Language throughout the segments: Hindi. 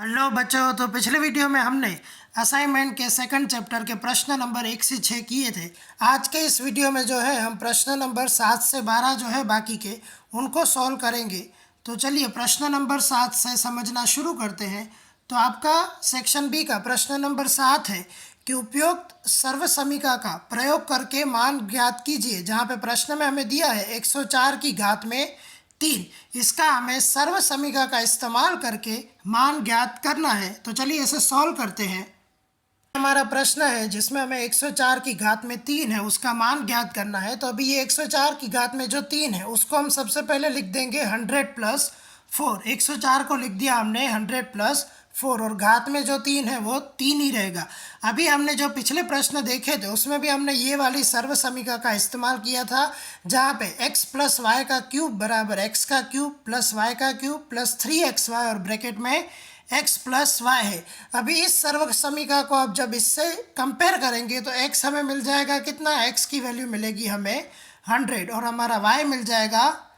हेलो बच्चों, तो पिछले वीडियो में हमने असाइनमेंट के सेकंड चैप्टर के प्रश्न नंबर 1 से 6 किए थे। आज के इस वीडियो में जो है हम प्रश्न नंबर 7 से 12 जो है बाकी के उनको सॉल्व करेंगे। तो चलिए प्रश्न नंबर 7 से समझना शुरू करते हैं। तो आपका सेक्शन बी का प्रश्न नंबर 7 है कि उपयुक्त सर्वसमीका का प्रयोग करके मान ज्ञात कीजिए। जहाँ पे प्रश्न में हमें दिया है 104 की घात में 3, इसका हमें सर्व समीका का इस्तेमाल करके मान ज्ञात करना है। तो चलिए इसे सॉल्व करते हैं। हमारा प्रश्न है जिसमें हमें 104 की घात में 3 है, उसका मान ज्ञात करना है। तो अभी ये 104 की घात में जो 3 है उसको हम सबसे पहले लिख देंगे 100 + 4। 104 को लिख दिया हमने 100 + 4 और घात में जो 3 है वो 3 ही रहेगा। अभी हमने जो पिछले प्रश्न देखे थे उसमें भी हमने ये वाली सर्व समीका का इस्तेमाल किया था, जहाँ पे x + y का क्यूब बराबर x का क्यूब + y का क्यूब + 3xy और ब्रैकेट में x + y है। अभी इस सर्व समीका को आप जब इससे कंपेयर करेंगे तो x हमें मिल जाएगा कितना, x की वैल्यू मिलेगी हमें 100 और हमारा y मिल जाएगा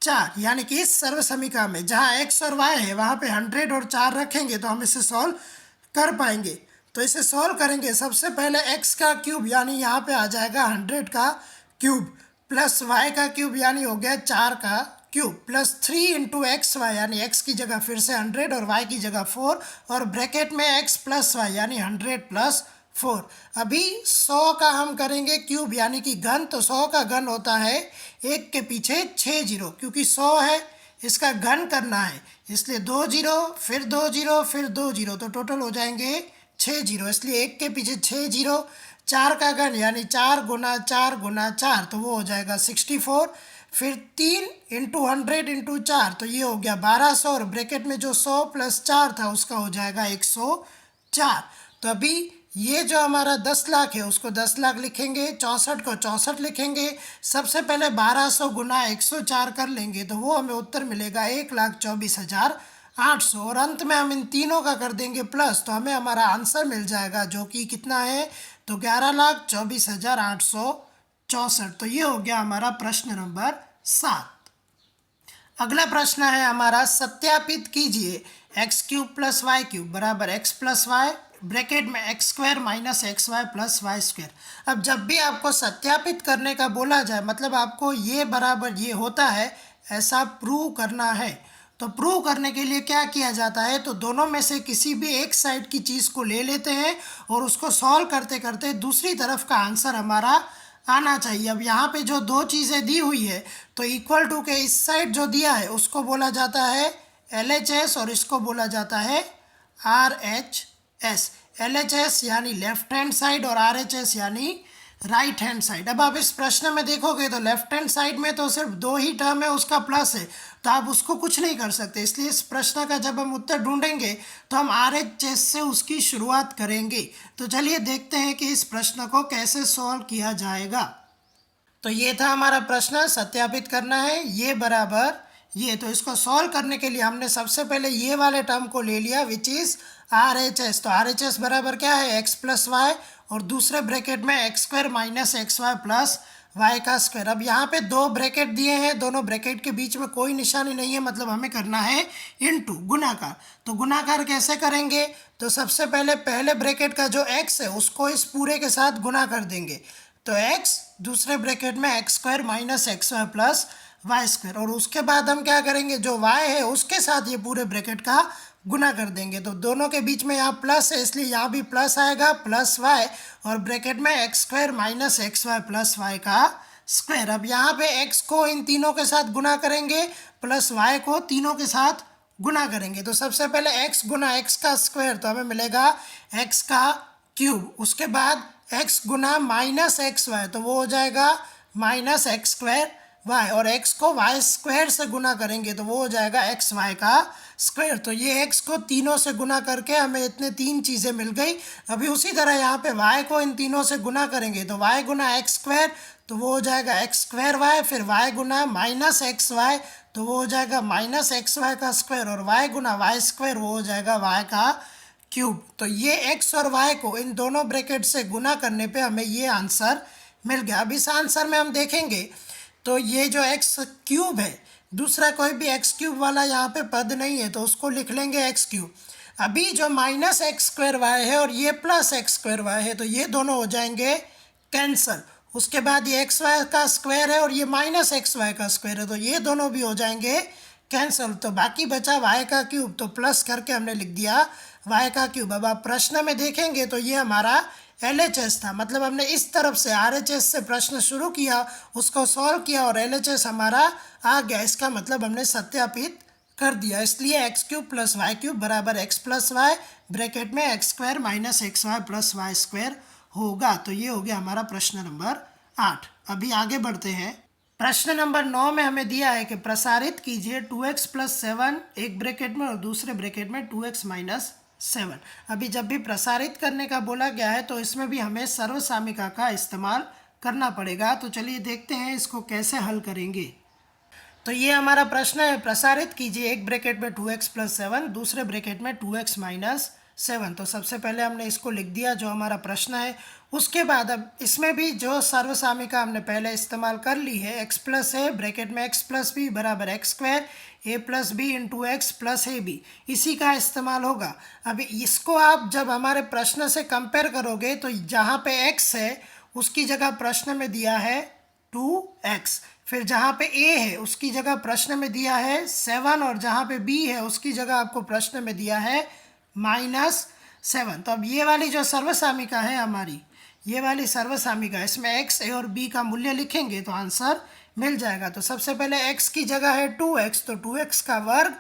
4। यानी कि इस सर्व समीका में जहाँ x और y है वहाँ पे 100 और 4 रखेंगे तो हम इसे सॉल्व कर पाएंगे। तो इसे सॉल्व करेंगे, सबसे पहले x का क्यूब यानी यहाँ पे आ जाएगा 100 का क्यूब + y का क्यूब यानी हो गया 4 का क्यूब + 3 × xy यानी x की जगह फिर से 100 और y की जगह 4 और ब्रैकेट में x + y यानी 100 + 4। अभी 100 का हम करेंगे क्यूब यानी कि घन, तो 100 का घन होता है 1 के पीछे 6 जीरो, क्योंकि 100 है इसका घन करना है इसलिए 2 जीरो फिर 2 जीरो फिर 2 जीरो, तो टोटल हो जाएंगे 6 जीरो, इसलिए 1 के पीछे 6 जीरो। 4 का घन यानी 4 × 4 × 4 तो वो हो जाएगा 64, फिर 3 × 100 × 4 तो ये हो गया 1200 और ब्रैकेट में जो 100 + 4 था उसका हो जाएगा 104। तो अभी ये जो हमारा 10 लाख है उसको 10 लाख लिखेंगे, 64 को 64 लिखेंगे। सबसे पहले 1200 × 104 कर लेंगे तो वो हमें उत्तर मिलेगा 1,24,800 और अंत में हम इन तीनों का कर देंगे प्लस, तो हमें हमारा आंसर मिल जाएगा जो कि कितना है, तो 11,24,864। तो ये हो गया हमारा प्रश्न नंबर 7। अगला प्रश्न है हमारा, सत्यापित कीजिए x³ + y³ बराबर x + y ब्रैकेट में x² - xy + y²। अब जब भी आपको सत्यापित करने का बोला जाए, मतलब आपको ये बराबर ये होता है ऐसा प्रूव करना है, तो प्रूव करने के लिए क्या किया जाता है, तो दोनों में से किसी भी एक साइड की चीज़ को ले लेते हैं और उसको सॉल्व करते करते दूसरी तरफ का आंसर हमारा आना चाहिए। अब यहाँ पे जो दो चीज़ें दी हुई है तो इक्वल टू के इस साइड जो दिया है उसको बोला जाता है LHS और इसको बोला जाता है RHS। LHS यानी लेफ्ट हैंड साइड और RHS यानी राइट हैंड साइड। अब आप इस प्रश्न में देखोगे तो लेफ्ट हैंड साइड में तो सिर्फ 2 ही टर्म है, उसका प्लस है, तो आप उसको कुछ नहीं कर सकते। इसलिए इस प्रश्न का जब हम उत्तर ढूंढेंगे तो हम RHS से उसकी शुरुआत करेंगे। तो चलिए देखते हैं कि इस प्रश्न को कैसे सॉल्व किया जाएगा। तो ये था हमारा प्रश्न, सत्यापित करना है ये बराबर ये। तो इसको सॉल्व करने के लिए हमने सबसे पहले ये वाले टर्म को ले लिया विच इज़ RHS। तो RHS बराबर क्या है, x + y और दूसरे ब्रैकेट में x² - xy + y का स्क्वायर। अब यहाँ पे दो ब्रैकेट दिए हैं, दोनों ब्रैकेट के बीच में कोई निशानी नहीं है, मतलब हमें करना है इनटू गुणाकार। तो गुणाकार कैसे करेंगे, तो सबसे पहले ब्रैकेट का जो x है उसको इस पूरे के साथ गुणा कर देंगे, तो x दूसरे ब्रैकेट में x² - xy + y² और उसके बाद हम क्या करेंगे, जो y है उसके साथ ये पूरे ब्रैकेट का गुना कर देंगे। तो दोनों के बीच में यहाँ प्लस है इसलिए यहाँ भी प्लस आएगा +y और ब्रैकेट में x² - xy + y का स्क्वायर। अब यहाँ पे x को इन तीनों के साथ गुना करेंगे प्लस y को तीनों के साथ गुना करेंगे। तो सबसे पहले x × x का स्क्वायर तो हमें मिलेगा x का क्यूब, उसके बाद x × -xy तो वो हो जाएगा -x² y और x को y² से गुना करेंगे तो वो हो जाएगा xy का स्क्वायर। तो ये x को तीनों से गुना करके हमें इतने 3 चीज़ें मिल गई। अभी उसी तरह यहाँ पे y को इन तीनों से गुना करेंगे तो y × x² तो वो हो जाएगा x² y, फिर y × -xy तो वो हो जाएगा -xy का स्क्वायर और y × y² वो हो जाएगा y का क्यूब। तो ये x और y को इन दोनों ब्रैकेट से गुना करने पे हमें ये आंसर मिल गया। अब इस आंसर में हम देखेंगे तो ये जो x³ है, दूसरा कोई भी x³ वाला यहाँ पे पद नहीं है तो उसको लिख लेंगे x³। अभी जो माइनस एक्स स्क्वायर वाई है और ये प्लस एक्स स्क्वायर वाई है तो ये दोनों हो जाएंगे कैंसल। उसके बाद ये एक्स वाई का स्क्वायर है और ये माइनस एक्स वाई का स्क्वायर है तो ये दोनों भी हो जाएंगे कैंसल। तो बाकी बचा वाई का क्यूब, तो प्लस करके हमने लिख दिया वाई का क्यूब। अब आप प्रश्न में देखेंगे तो ये हमारा LHS था, मतलब हमने इस तरफ से RHS से प्रश्न शुरू किया, उसको सॉल्व किया और LHS हमारा आ गया। इसका मतलब हमने सत्यापित कर दिया। इसलिए x cube plus y cube बराबर एक्स प्लस वाई ब्रैकेट में x square minus x y plus y square होगा। तो ये हो गया हमारा प्रश्न नंबर 8। अभी आगे बढ़ते हैं। प्रश्न नंबर 9 में हमें दिया है कि प्रसारित कीजिए 2x प्लस 7 एक ब्रैकेट में और दूसरे ब्रैकेट में 2x माइनस 7। अभी जब भी प्रसारित करने का बोला गया है तो इसमें भी हमें सर्वसामिका का इस्तेमाल करना पड़ेगा। तो चलिए देखते हैं इसको कैसे हल करेंगे। तो ये हमारा प्रश्न है, प्रसारित कीजिए एक ब्रैकेट में 2x प्लस 7 दूसरे ब्रैकेट में 2x माइनस 7। तो सबसे पहले हमने इसको लिख दिया जो हमारा प्रश्न है। उसके बाद अब इसमें भी जो सर्वसामिका हमने पहले इस्तेमाल कर ली है, x प्लस ए ब्रैकेट में x प्लस बी बराबर x square a plus b into x plus a b, इसी का इस्तेमाल होगा। अभी इसको आप जब हमारे प्रश्न से कंपेयर करोगे तो जहाँ पे x है उसकी जगह प्रश्न में दिया है 2x, फिर जहाँ पे a है उसकी जगह प्रश्न में दिया है 7 और जहाँ पे b है उसकी जगह आपको प्रश्न में दिया है -7। तो अब ये वाली जो सर्वसामिका है हमारी, ये वाली सर्वसामिका, इसमें x a और b का मूल्य लिखेंगे तो आंसर मिल जाएगा। तो सबसे पहले x की जगह है 2x, तो 2x का वर्ग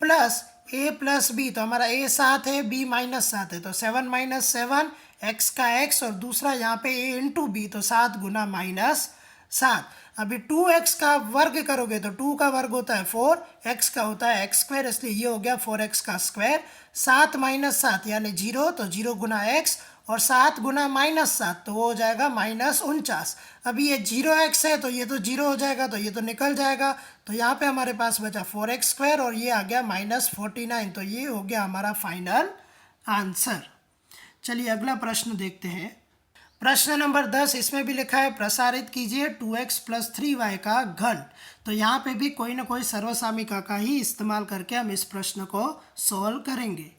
प्लस a प्लस b, तो हमारा a 7 है b -7 है तो 7 माइनस 7 x का x और दूसरा यहाँ पे a इंटू बी, तो 7 गुना -7। अभी 2x का वर्ग करोगे तो 2 का वर्ग होता है 4, x का होता है एक्स स्क्वायर, इसलिए ये हो गया 4x का स्क्वायर। 7 माइनस 7 यानी 0, तो 0 गुना x और 7 गुना -7 तो वो हो जाएगा -49। अभी ये 0x है तो ये तो 0 हो जाएगा तो ये तो निकल जाएगा, तो यहाँ पे हमारे पास बचा 4x स्क्वायर और ये आ गया -49। तो ये हो गया हमारा फाइनल आंसर। चलिए अगला प्रश्न देखते हैं। प्रश्न नंबर 10, इसमें भी लिखा है प्रसारित कीजिए 2x प्लस 3y का घन। तो यहाँ पे भी कोई ना कोई सर्वसामिका का ही इस्तेमाल करके हम इस प्रश्न को सॉल्व करेंगे।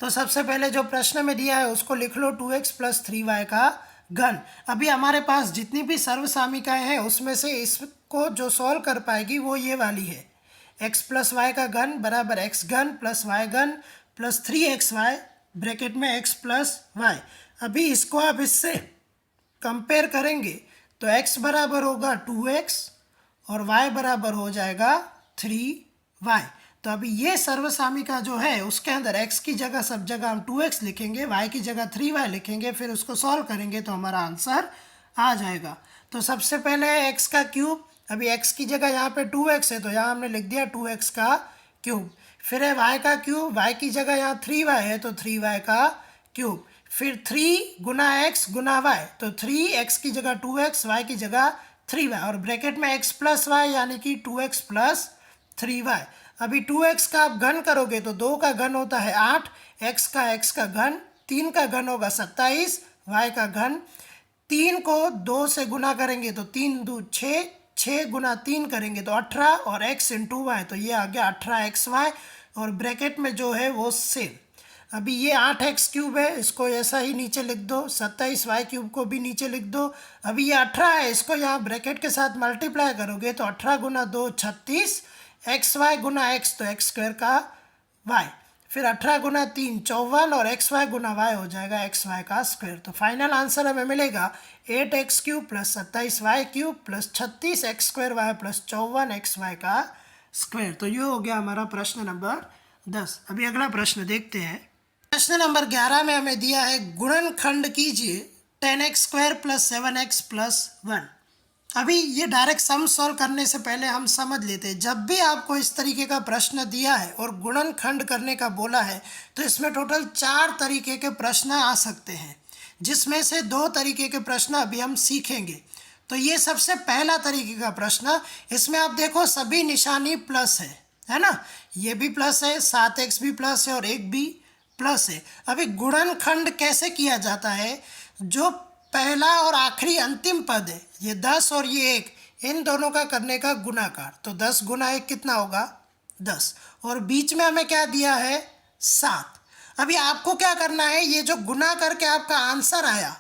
तो सबसे पहले जो प्रश्न में दिया है उसको लिख लो 2x प्लस 3y का घन। अभी हमारे पास जितनी भी सर्वसामिकाएँ हैं उसमें से इसको जो सॉल्व कर पाएगी वो ये वाली है, x प्लस वाई का घन बराबर एक्स घन प्लस वाई घन प्लस 3xy ब्रैकेट में x प्लस वाई। अभी इसको आप इससे कंपेयर करेंगे तो x बराबर होगा 2x और y बराबर हो जाएगा 3y। तो अभी ये सर्वसामिका जो है उसके अंदर x की जगह सब जगह हम 2x लिखेंगे, y की जगह 3y लिखेंगे, फिर उसको सॉल्व करेंगे तो हमारा आंसर आ जाएगा। तो सबसे पहले है x का क्यूब। अभी x की जगह यहाँ पे 2x है तो यहाँ हमने लिख दिया 2x का क्यूब। फिर है y का क्यूब, y की जगह यहाँ 3y है तो 3y का क्यूब। फिर 3 गुना x गुना y, तो 3x की जगह 2x, y की जगह 3y और ब्रैकेट में x प्लस वाई यानी कि 2x प्लस 3y। अभी 2x का आप घन करोगे तो 2 का घन होता है 8, x का घन, 3 का घन होगा 27, y का घन। 3 को 2 से गुना करेंगे तो 3 दूनी 6, 6 गुना 3 करेंगे तो 18 और x इंटू वाई, तो ये आ गया 18xy और ब्रैकेट में जो है वो सेम। अभी ये 8x क्यूब है, इसको ऐसा ही नीचे लिख दो, 27y क्यूब को भी नीचे लिख दो। अभी ये 18 है, इसको यहाँ ब्रैकेट के साथ मल्टीप्लाई करोगे तो 18 गुना 2 36, xy गुना x तो x स्क्वायर का y, फिर 18 गुना 3 54 और xy गुना y हो जाएगा xy का स्क्वायर। तो फाइनल आंसर हमें मिलेगा 8x cube plus 27y cube plus 36 x square y plus 54 xy का स्क्वायर। तो ये हो गया हमारा प्रश्न नंबर 10। अभी अगला प्रश्न देखते हैं। प्रश्न नंबर 11 में हमें दिया है गुणनखंड कीजिए 10x square plus 7x plus 1। अभी ये डायरेक्ट सम सॉल्व करने से पहले हम समझ लेते हैं, जब भी आपको इस तरीके का प्रश्न दिया है और गुणनखंड करने का बोला है तो इसमें टोटल 4 तरीके के प्रश्न आ सकते हैं, जिसमें से 2 तरीके के प्रश्न अभी हम सीखेंगे। तो ये सबसे पहला तरीके का प्रश्न, इसमें आप देखो सभी निशानी प्लस है ना, ये भी प्लस है, 7x भी प्लस है और 1 भी प्लस है। अभी गुणनखंड कैसे किया जाता है, जो पहला और आखिरी अंतिम पद है ये 10 और ये 1, इन दोनों का करने का गुणाकार, तो 10 गुना 1 कितना होगा 10, और बीच में हमें क्या दिया है 7। अभी आपको क्या करना है, ये जो गुना करके आपका आंसर आया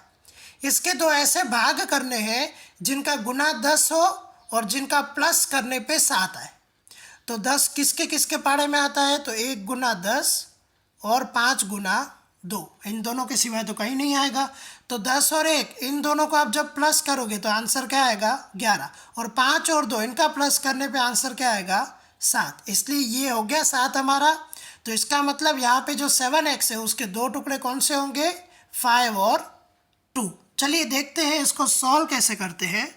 इसके दो ऐसे भाग करने हैं जिनका गुना 10 हो और जिनका प्लस करने पे 7 आए। तो 10 किसके किसके पाड़े में आता है, तो 1 गुना 10 और 5 गुना 2, इन दोनों के सिवाय तो कहीं नहीं आएगा। तो 10 और 1 इन दोनों को आप जब प्लस करोगे तो आंसर क्या आएगा 11, और 5 और 2 इनका प्लस करने पे आंसर क्या आएगा 7। इसलिए ये हो गया 7 हमारा। तो इसका मतलब यहाँ पे जो 7x है उसके दो टुकड़े कौन से होंगे, 5 और 2। चलिए देखते हैं इसको सॉल्व कैसे करते हैं।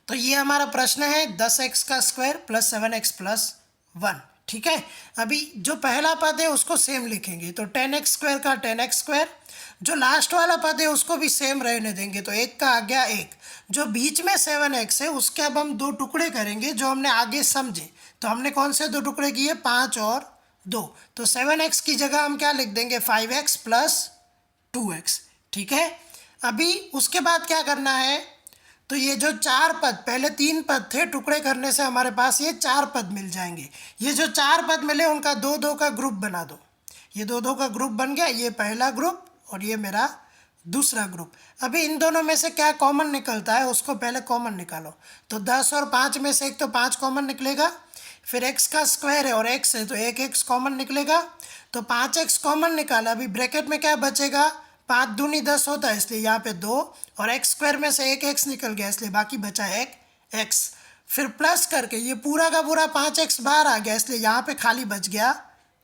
तो ये हमारा प्रश्न है 10x का स्क्वायर प्लस 7x प्लस 1, ठीक है। अभी जो पहला पद है उसको सेम लिखेंगे, तो 10x स्क्वायर का 10x स्क्वायर, जो लास्ट वाला पद है उसको भी सेम रहने देंगे, तो एक का आ गया 1। जो बीच में 7x है उसके अब हम दो टुकड़े करेंगे जो हमने आगे समझे। तो हमने कौन से दो टुकड़े किए, 5 और 2। तो 7x की जगह हम क्या लिख देंगे 5x प्लस 2x, ठीक है। अभी उसके बाद क्या करना है, तो ये जो 4 पद, पहले 3 पद थे, टुकड़े करने से हमारे पास ये 4 पद मिल जाएंगे। ये जो 4 पद मिले उनका 2-2 का ग्रुप बना दो। ये 2-2 का ग्रुप बन गया, ये पहला ग्रुप और ये मेरा दूसरा ग्रुप। अभी इन दोनों में से क्या कॉमन निकलता है उसको पहले कॉमन निकालो। तो 10 और 5 में से एक तो 5 कॉमन निकलेगा, फिर x का स्क्वायर है और x है तो एक x कॉमन निकलेगा। तो 5x कॉमन निकाला, अभी ब्रैकेट में क्या बचेगा, 5 दूनी 10 होता है इसलिए यहाँ पे 2, और x स्क्वायर में से एक x निकल गया इसलिए बाकी बचा एक x। फिर प्लस करके ये पूरा का पूरा 5x बाहर आ गया इसलिए यहाँ पे खाली बच गया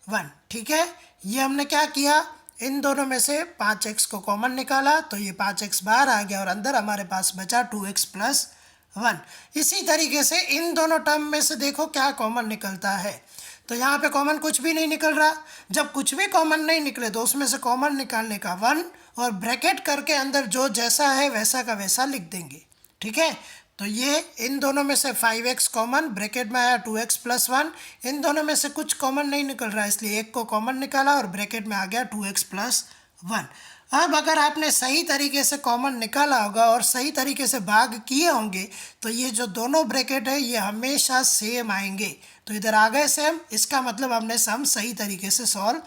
1, ठीक है। ये हमने क्या किया, इन दोनों में से 5x को कॉमन निकाला तो ये 5x बाहर आ गया और अंदर हमारे पास बचा 2x प्लस 1। इसी तरीके से इन दोनों टर्म में से देखो क्या कॉमन निकलता है। तो यहाँ पे कॉमन कुछ भी नहीं निकल रहा। जब कुछ भी कॉमन नहीं निकले तो उसमें से कॉमन निकालने का 1 और ब्रैकेट करके अंदर जो जैसा है वैसा का वैसा लिख देंगे, ठीक है। तो ये इन दोनों में से 5x कॉमन, ब्रैकेट में आया 2x प्लस 1, इन दोनों में से कुछ कॉमन नहीं निकल रहा इसलिए एक को कॉमन निकाला और ब्रैकेट में आ गया 2x प्लस 1। अब अगर आपने सही तरीके से कॉमन निकाला होगा और सही तरीके से भाग किए होंगे तो ये जो दोनों ब्रैकेट है ये हमेशा सेम आएंगे। तो इधर आ गए सेम, इसका मतलब हमने सम सही तरीके से सॉल्व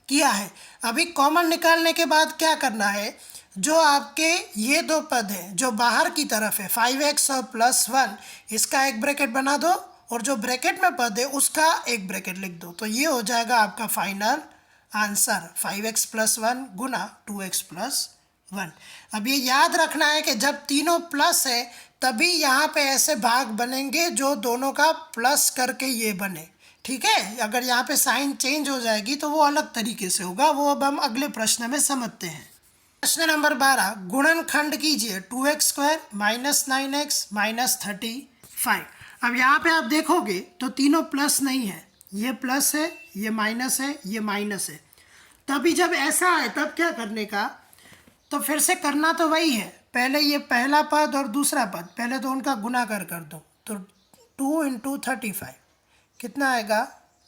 किया है। अभी कॉमन निकालने के बाद क्या करना है, जो आपके ये दो पद हैं जो बाहर की तरफ है 5x और प्लस 1, इसका एक ब्रैकेट बना दो और जो ब्रैकेट में पद है उसका एक ब्रैकेट लिख दो। तो ये हो जाएगा आपका फाइनल आंसर 5x प्लस 1 गुना 2x प्लस 1। अब ये याद रखना है कि जब तीनों प्लस है तभी यहाँ पे ऐसे भाग बनेंगे जो दोनों का प्लस करके ये बने, ठीक है। अगर यहाँ पे साइन चेंज हो जाएगी तो वो अलग तरीके से होगा, वो अब हम अगले प्रश्न में समझते हैं। प्रश्न नंबर 12, गुणनखंड कीजिए 2x square minus 9x minus 35। अब यहाँ पे आप देखोगे तो तीनों प्लस नहीं है, ये प्लस है, ये माइनस है, ये माइनस है। तभी जब ऐसा है तब क्या करने का, तो फिर से करना तो वही है, पहले ये पहला पद और दूसरा पद पहले तो उनका गुना कर दो। तो 2 इंटू 35 कितना आएगा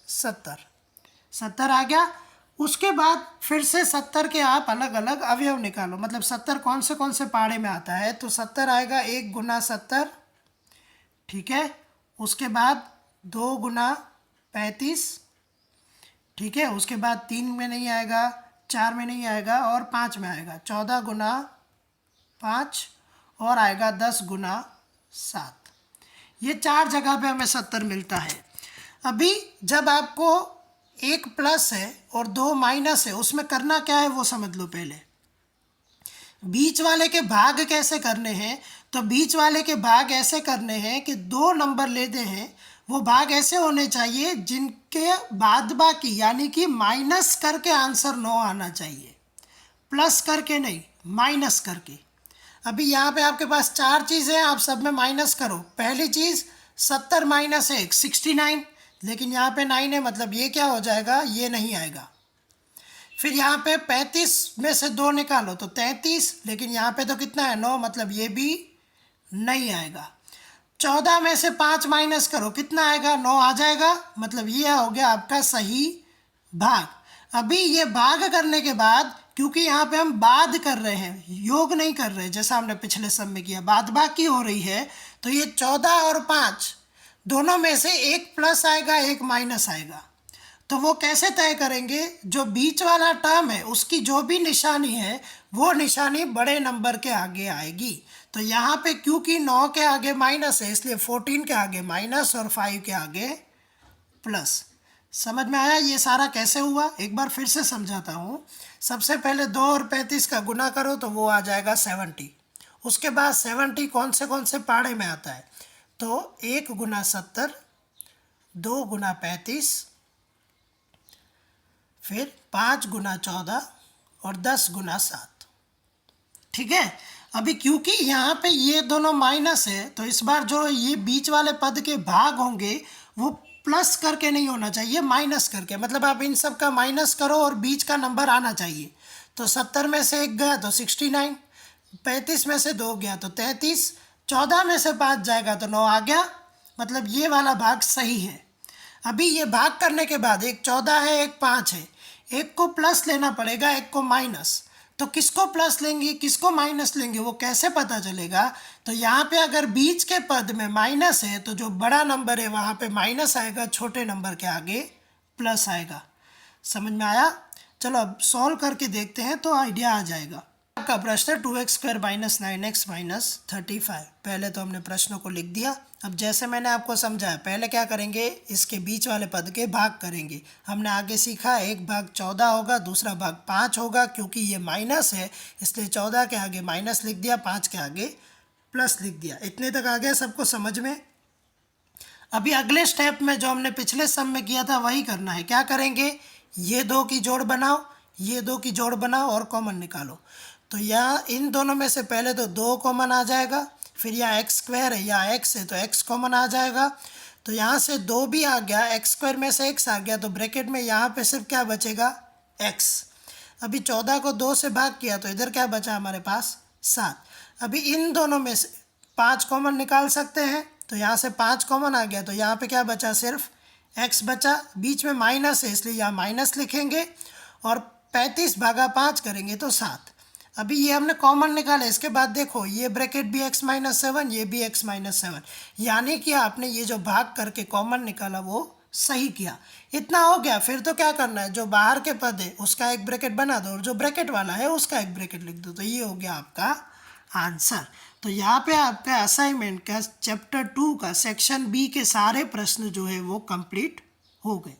70 आ गया। उसके बाद फिर से 70 के आप अलग अलग अवयव निकालो, मतलब 70 कौन से पाड़े में आता है, तो 70 आएगा 1 गुना 70, ठीक है। उसके बाद 2 गुना 35, ठीक है। उसके बाद 3 में नहीं आएगा, 4 में नहीं आएगा और 5 में आएगा, 14 गुना 5 और आएगा 10 गुना 7। ये 4 जगह पे हमें 70 मिलता है। अभी जब आपको एक प्लस है और 2 माइनस है, उसमें करना क्या है वो समझ लो। पहले बीच वाले के भाग कैसे करने हैं, तो बीच वाले के भाग ऐसे करने हैं कि 2 नंबर लेते हैं, वो भाग ऐसे होने चाहिए जिनके बाद बाकी यानी कि माइनस करके आंसर 9 आना चाहिए, प्लस करके नहीं, माइनस करके। अभी यहाँ पे आपके पास 4 चीज़ें हैं, आप सब में माइनस करो। पहली चीज़ 70 माइनस 1 69, लेकिन यहाँ पे 9 है मतलब ये क्या हो जाएगा, ये नहीं आएगा। फिर यहाँ पे 35 में से 2 निकालो तो 33, लेकिन यहाँ पे तो कितना है 9, मतलब ये भी नहीं आएगा। 14 में से 5 माइनस करो, कितना आएगा 9 आ जाएगा, मतलब ये हो गया आपका सही भाग। अभी ये भाग करने के बाद, क्योंकि यहाँ पे हम बाद कर रहे हैं, योग नहीं कर रहे जैसा हमने पिछले सब में किया, बाद बाकी हो रही है, तो ये 14 और 5 दोनों में से एक प्लस आएगा एक माइनस आएगा। तो वो कैसे तय करेंगे, जो बीच वाला टर्म है उसकी जो भी निशानी है वो निशानी बड़े नंबर के आगे आएगी। तो यहाँ पे क्योंकि 9 के आगे माइनस है इसलिए 14 के आगे माइनस और 5 के आगे प्लस। समझ में आया ये सारा कैसे हुआ? एक बार फिर से समझाता हूँ। सबसे पहले 2 और 35 का गुना करो तो वो आ जाएगा 70। उसके बाद 70 कौन से पाड़े में आता है, तो 1 गुना 70, 2 गुना 35, फिर 5 गुना 14 और 10 गुना 7। ठीक है। अभी क्योंकि यहाँ पे ये दोनों माइनस है तो इस बार जो ये बीच वाले पद के भाग होंगे वो प्लस करके नहीं होना चाहिए, माइनस करके। मतलब आप इन सब का माइनस करो और बीच का नंबर आना चाहिए। तो 70 में से 1 गया तो 69, 35 में से 2 गया तो 33, 14 में से 5 जाएगा तो 9 आ गया। मतलब ये वाला भाग सही है। अभी ये भाग करने के बाद एक 14 है एक 5 है, एक को प्लस लेना पड़ेगा एक को माइनस। तो किसको प्लस लेंगे किसको माइनस लेंगे वो कैसे पता चलेगा? तो यहाँ पे अगर बीच के पद में माइनस है तो जो बड़ा नंबर है वहाँ पे माइनस आएगा, छोटे नंबर के आगे प्लस आएगा। समझ में आया? चलो अब सॉल्व करके देखते हैं तो आइडिया आ जाएगा। आपका प्रश्न 2x² - 9x - 35। पहले तो हमने प्रश्नों को लिख दिया। अब जैसे मैंने आपको समझाया, पहले क्या करेंगे, इसके बीच वाले पद के भाग करेंगे। हमने आगे सीखा एक भाग 14 होगा, दूसरा भाग 5 होगा। क्योंकि ये माइनस है इसलिए 14 के आगे माइनस लिख दिया, 5 के आगे प्लस लिख दिया। इतने तक आ गया सबको समझ में? अभी अगले स्टेप में जो हमने पिछले सम में किया था वही करना है। क्या करेंगे, ये 2 की जोड़ बनाओ, ये 2 की जोड़ बनाओ और कॉमन निकालो। तो यहाँ इन दोनों में से पहले तो 2 कॉमन आ जाएगा, फिर यहाँ x² है यहाँ x है तो x कॉमन आ जाएगा। तो यहाँ से 2 भी आ गया, x² में से x आ गया, तो ब्रैकेट में यहाँ पे सिर्फ क्या बचेगा, x। अभी 14 को 2 से भाग किया तो इधर क्या बचा हमारे पास, 7। अभी इन दोनों में से 5 कॉमन निकाल सकते हैं, तो यहाँ से 5 कॉमन आ गया तो यहाँ पे क्या बचा, सिर्फ x बचा। बीच में माइनस है इसलिए यहाँ माइनस लिखेंगे और 35 भागा 5 करेंगे तो 7। अभी ये हमने कॉमन निकाला। इसके बाद देखो ये ब्रैकेट भी x - 7, ये भी x - 7, यानी कि आपने ये जो भाग करके कॉमन निकाला वो सही किया। इतना हो गया। फिर तो क्या करना है, जो बाहर के पद है उसका एक ब्रैकेट बना दो और जो ब्रैकेट वाला है उसका एक ब्रैकेट लिख दो। तो ये हो गया आपका आंसर। तो यहाँ पे आपका असाइनमेंट का चैप्टर 2 का सेक्शन बी के सारे प्रश्न जो है वो कंप्लीट हो गए।